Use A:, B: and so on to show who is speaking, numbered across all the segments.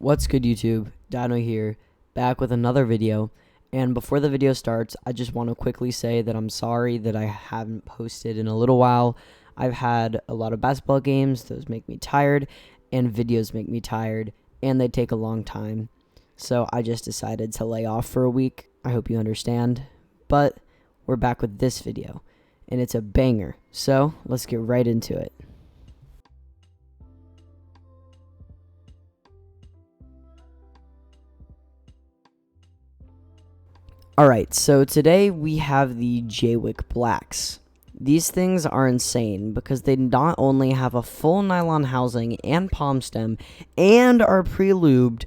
A: What's good, YouTube? Dinno here, back with another video. And before the video starts, I just want to quickly say that I'm sorry that I haven't posted in a little while. I've had a lot of basketball games, those make me tired, and videos make me tired, and they take a long time. So I just decided to lay off for a week. I hope you understand. But we're back with this video, and it's a banger. So let's get right into it. Alright, so today we have the JWK Blacks. These things are insane because they not only have a full nylon housing and palm stem and are pre-lubed,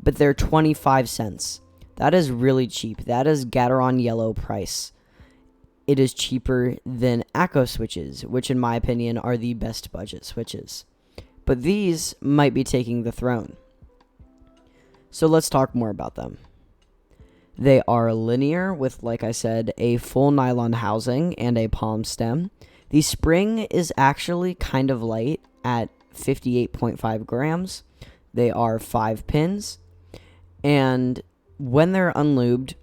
A: but they're 25 cents. That is really cheap. That is Gateron yellow price. It is cheaper than Acco switches, which in my opinion are the best budget switches. But these might be taking the throne. So let's talk more about them. They are linear with, like I said, a full nylon housing and a palm stem. The spring is actually kind of light at 58.5 grams. They are 5 pins. And when they're unlubed,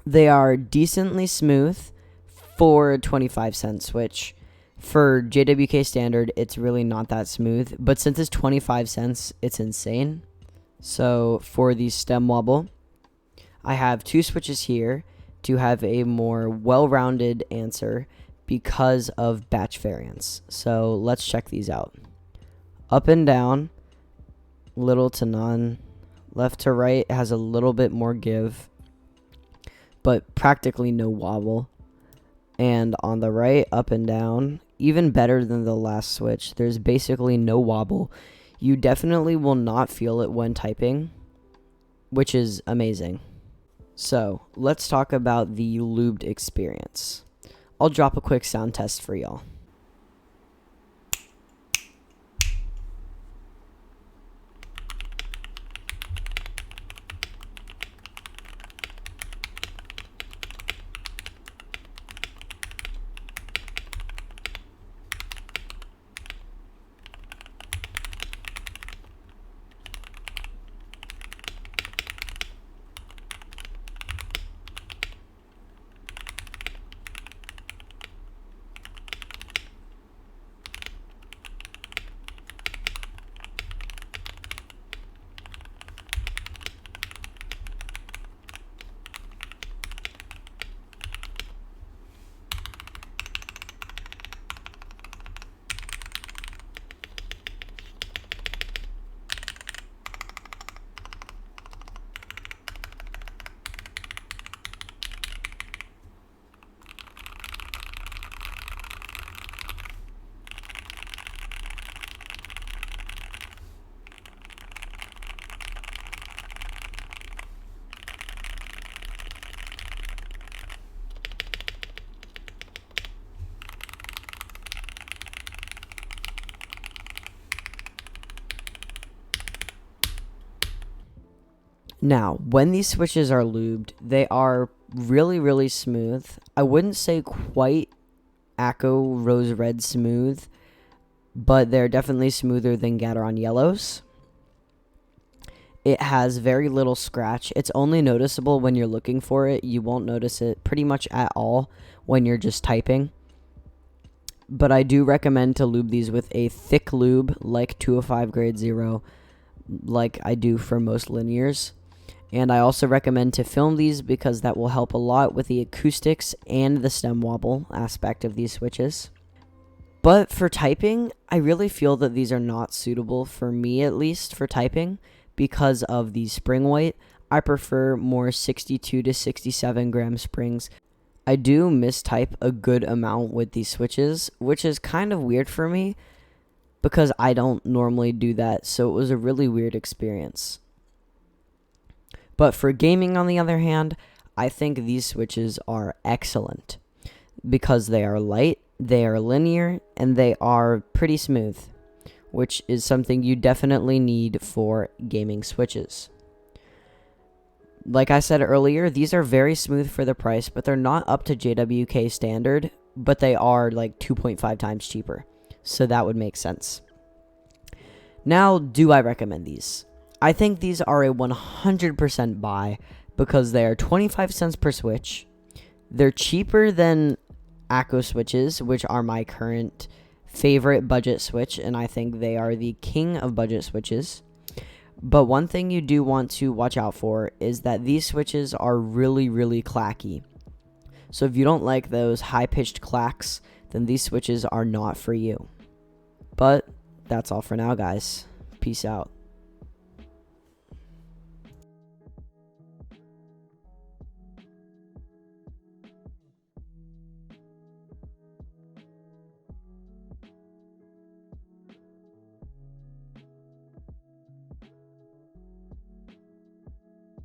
A: they are decently smooth for a 25 cent switch. For JWK standard, it's really not that smooth. But since it's 25 cents, it's insane. So for the stem wobble, I have two switches here to have a more well-rounded answer because of batch variance. So let's check these out. Up and down, little to none. Left to right has a little bit more give, but practically no wobble. And on the right, up and down, even better than the last switch. There's basically no wobble. You definitely will not feel it when typing, which is amazing. So, let's talk about the lubed experience. I'll drop a quick sound test for y'all. Now, when these switches are lubed, they are really smooth. I wouldn't say quite Acco Rose Red smooth, but they're definitely smoother than Gateron Yellows. It has very little scratch. It's only noticeable when you're looking for it. You won't notice it pretty much at all when you're just typing. But I do recommend to lube these with a thick lube like 205 grade 0, like I do for most linears. And I also recommend to film these because that will help a lot with the acoustics and the stem wobble aspect of these switches. But for typing, I really feel that these are not suitable for me, at least for typing, because of the spring weight. I prefer more 62 to 67 gram springs. I do mistype a good amount with these switches, which is kind of weird for me because I don't normally do that, so it was a really weird experience. But for gaming, on the other hand, I think these switches are excellent because they are light, they are linear, and they are pretty smooth, which is something you definitely need for gaming switches. Like I said earlier, these are very smooth for the price, but they're not up to JWK standard, but they are like 2.5 times cheaper, so that would make sense. Now, do I recommend these? I think these are a 100% buy because they are 25 cents per switch. They're cheaper than Akko switches, which are my current favorite budget switch, and I think they are the king of budget switches. But one thing you do want to watch out for is that these switches are really, really clacky. So if you don't like those high-pitched clacks, then these switches are not for you. But that's all for now, guys. Peace out.